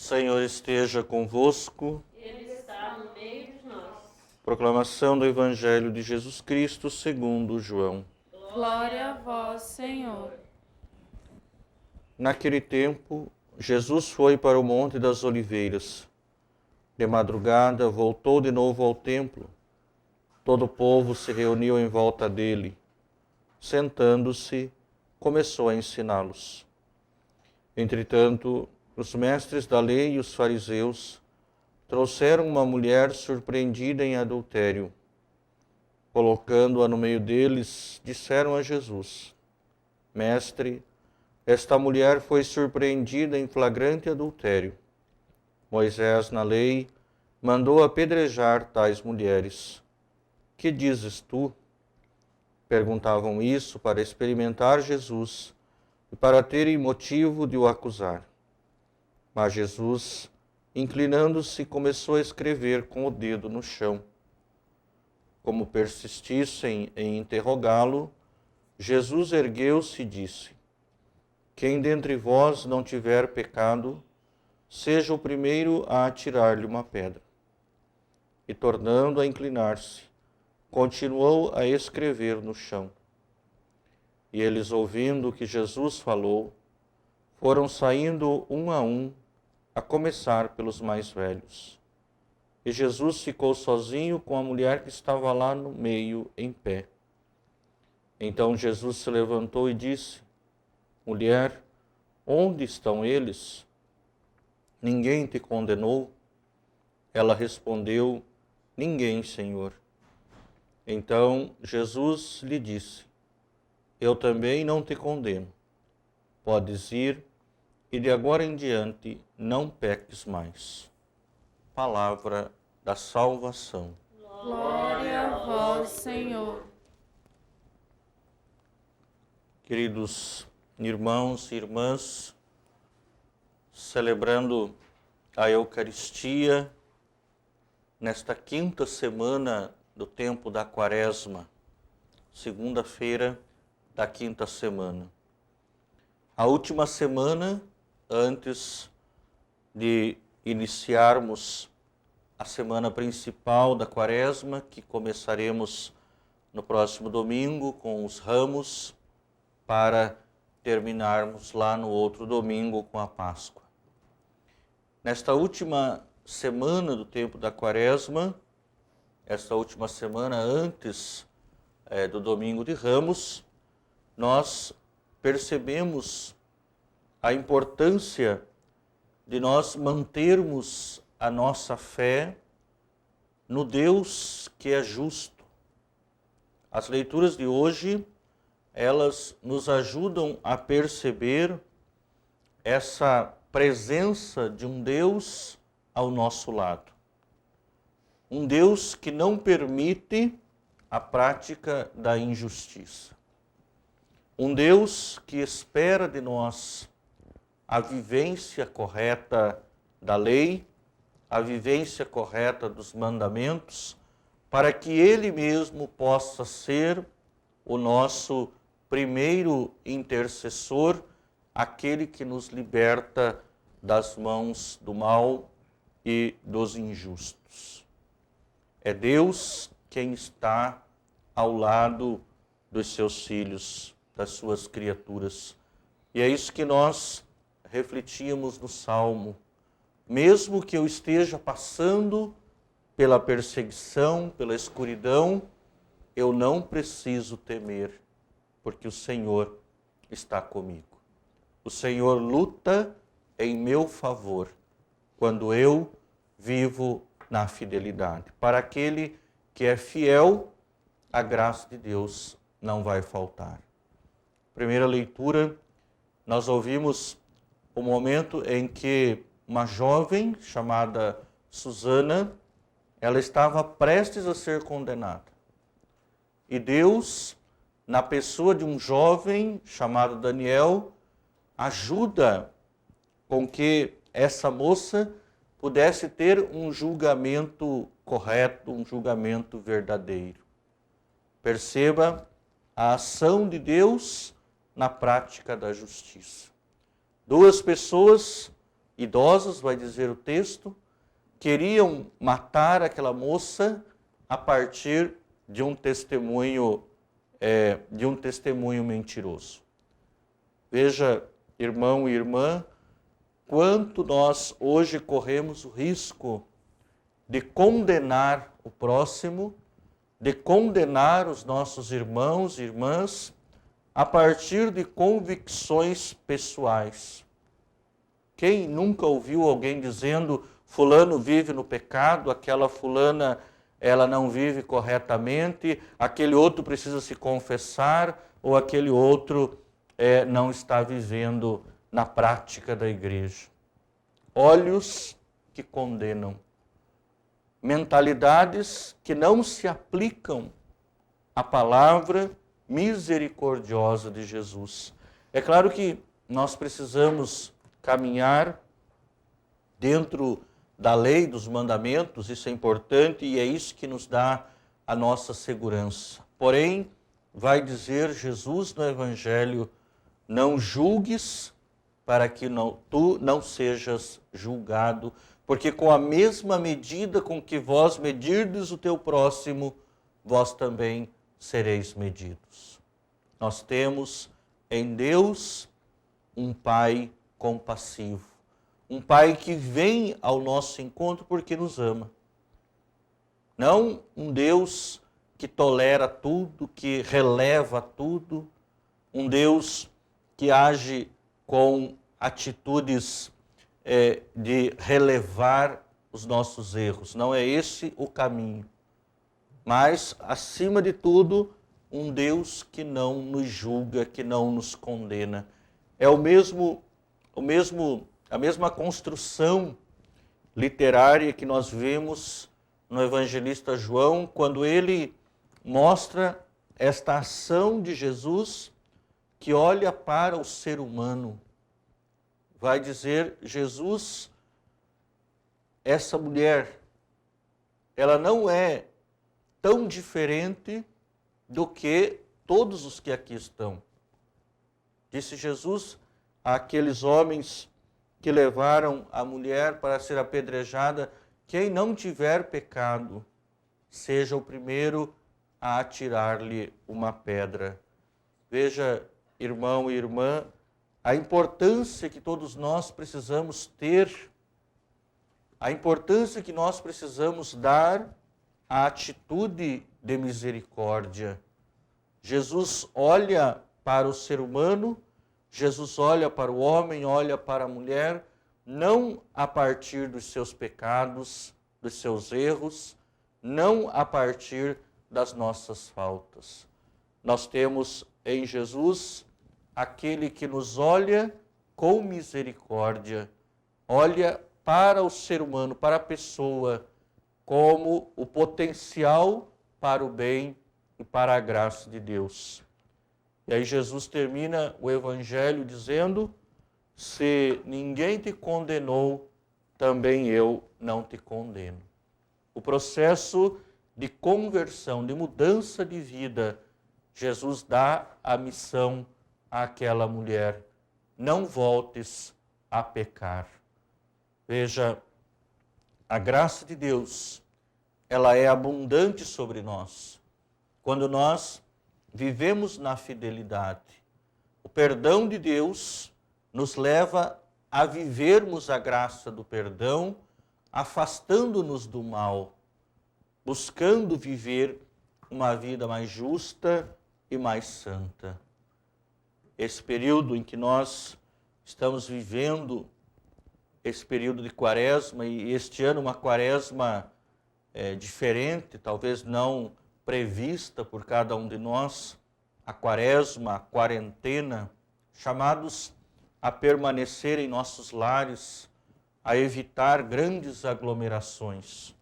Senhor esteja convosco. Ele está no meio de nós. Proclamação do Evangelho de Jesus Cristo segundo João. Glória a vós, Senhor. Naquele tempo, Jesus foi para o Monte das Oliveiras. De madrugada, voltou de novo ao templo. Todo o povo se reuniu em volta dele. Sentando-se, começou a ensiná-los. Entretanto, os mestres da lei e os fariseus trouxeram uma mulher surpreendida em adultério. Colocando-a no meio deles, disseram a Jesus: Mestre, esta mulher foi surpreendida em flagrante adultério. Moisés, na lei, mandou apedrejar tais mulheres. Que dizes tu? Perguntavam isso para experimentar Jesus e para terem motivo de o acusar. Mas Jesus, inclinando-se, começou a escrever com o dedo no chão. Como persistissem em interrogá-lo, Jesus ergueu-se e disse: Quem dentre vós não tiver pecado, seja o primeiro a atirar-lhe uma pedra. E tornando a inclinar-se, continuou a escrever no chão. E eles, ouvindo o que Jesus falou, foram saindo um, a começar pelos mais velhos. E Jesus ficou sozinho com a mulher que estava lá no meio, em pé. Então Jesus se levantou e disse: Mulher, onde estão eles? Ninguém te condenou? Ela respondeu: Ninguém, Senhor. Então Jesus lhe disse: Eu também não te condeno. Podes ir e de agora em diante não peques mais. Palavra da salvação. Glória a vós, Senhor. Queridos irmãos e irmãs, celebrando a Eucaristia nesta quinta semana do tempo da Quaresma, segunda-feira da quinta semana. A última semana, antes de iniciarmos a semana principal da Quaresma, que começaremos no próximo domingo com os ramos, para terminarmos lá no outro domingo com a Páscoa. Nesta última semana do tempo da Quaresma, esta última semana antes do domingo de Ramos, nós percebemos a importância de nós mantermos a nossa fé no Deus que é justo. As leituras de hoje, elas nos ajudam a perceber essa presença de um Deus ao nosso lado. Um Deus que não permite a prática da injustiça. Um Deus que espera de nós a vivência correta da lei, a vivência correta dos mandamentos, para que Ele mesmo possa ser o nosso primeiro intercessor, aquele que nos liberta das mãos do mal e dos injustos. É Deus quem está ao lado dos seus filhos, das suas criaturas. E é isso que nós refletimos no Salmo. Mesmo que eu esteja passando pela perseguição, pela escuridão, eu não preciso temer, porque o Senhor está comigo. O Senhor luta em meu favor, quando eu vivo na fidelidade. Para aquele que é fiel, a graça de Deus não vai faltar. Primeira leitura, nós ouvimos o momento em que uma jovem chamada Susana, ela estava prestes a ser condenada. E Deus, na pessoa de um jovem chamado Daniel, ajuda com que essa moça pudesse ter um julgamento correto, um julgamento verdadeiro. Perceba a ação de Deus na prática da justiça. Duas pessoas idosos, vai dizer o texto, queriam matar aquela moça a partir de um testemunho mentiroso. Veja, irmão e irmã, quanto nós hoje corremos o risco de condenar o próximo, de condenar os nossos irmãos e irmãs a partir de convicções pessoais. Quem nunca ouviu alguém dizendo fulano vive no pecado, aquela fulana ela não vive corretamente, aquele outro precisa se confessar ou aquele outro não está vivendo na prática da igreja. Olhos que condenam, mentalidades que não se aplicam à palavra misericordiosa de Jesus. É claro que nós precisamos caminhar dentro da lei, dos mandamentos, isso é importante e é isso que nos dá a nossa segurança. Porém, vai dizer Jesus no Evangelho, não julgues para que tu não sejas julgado, porque com a mesma medida com que vós medirdes o teu próximo, vós também sereis medidos. Nós temos em Deus um Pai compassivo, um Pai que vem ao nosso encontro porque nos ama. Não um Deus que tolera tudo, que releva tudo, um Deus que age com atitudes de relevar os nossos erros. Não é esse o caminho. Mas, acima de tudo, um Deus que não nos julga, que não nos condena. É a mesma construção literária que nós vemos no evangelista João, quando ele mostra esta ação de Jesus que olha para o ser humano. Vai dizer, Jesus, essa mulher, ela não é tão diferente do que todos os que aqui estão. Disse Jesus àqueles homens que levaram a mulher para ser apedrejada, quem não tiver pecado, seja o primeiro a atirar-lhe uma pedra. Veja, irmão e irmã, a importância que todos nós precisamos ter, a importância que nós precisamos dar à atitude de misericórdia. Jesus olha para o ser humano, Jesus olha para o homem, olha para a mulher, não a partir dos seus pecados, dos seus erros, não a partir das nossas faltas. Nós temos em Jesus aquele que nos olha com misericórdia, olha para o ser humano, para a pessoa, como o potencial para o bem e para a graça de Deus. E aí Jesus termina o Evangelho dizendo, se ninguém te condenou, também eu não te condeno. O processo de conversão, de mudança de vida, Jesus dá a missão àquela mulher, não voltes a pecar. Veja, a graça de Deus, ela é abundante sobre nós. Quando nós vivemos na fidelidade, o perdão de Deus nos leva a vivermos a graça do perdão, afastando-nos do mal, buscando viver uma vida mais justa e mais santa. Esse período em que nós estamos vivendo, esse período de quaresma, e este ano uma quaresma diferente, talvez não prevista por cada um de nós, a quaresma, a quarentena, chamados a permanecer em nossos lares, a evitar grandes aglomerações.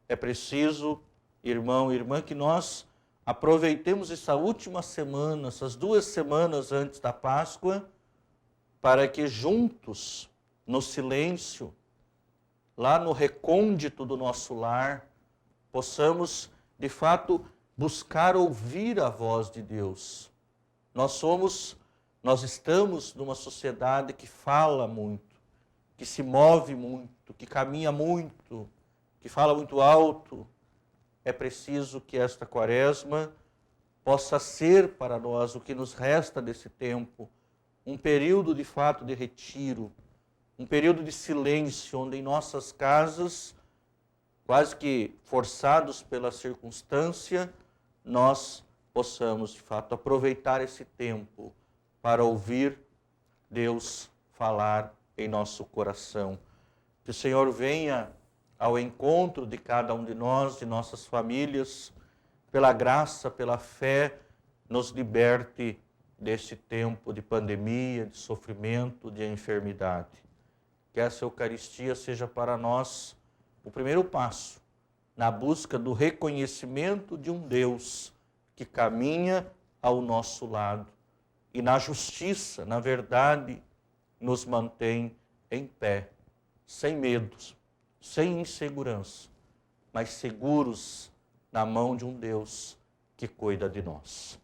É preciso, irmão e irmã, que nós aproveitemos essa última semana, essas 2 semanas antes da Páscoa, para que juntos, no silêncio, lá no recôndito do nosso lar, possamos, de fato, buscar ouvir a voz de Deus. Nós estamos numa sociedade que fala muito, que se move muito, que caminha muito, que fala muito alto. É preciso que esta quaresma possa ser para nós, o que nos resta desse tempo, um período de fato de retiro, um período de silêncio, onde em nossas casas, quase que forçados pela circunstância, nós possamos de fato aproveitar esse tempo para ouvir Deus falar em nosso coração. Que o Senhor venha ao encontro de cada um de nós, de nossas famílias, pela graça, pela fé, nos liberte deste tempo de pandemia, de sofrimento, de enfermidade. Que essa Eucaristia seja para nós o primeiro passo na busca do reconhecimento de um Deus que caminha ao nosso lado e na justiça, na verdade, nos mantém em pé, sem medos, sem insegurança, mas seguros na mão de um Deus que cuida de nós.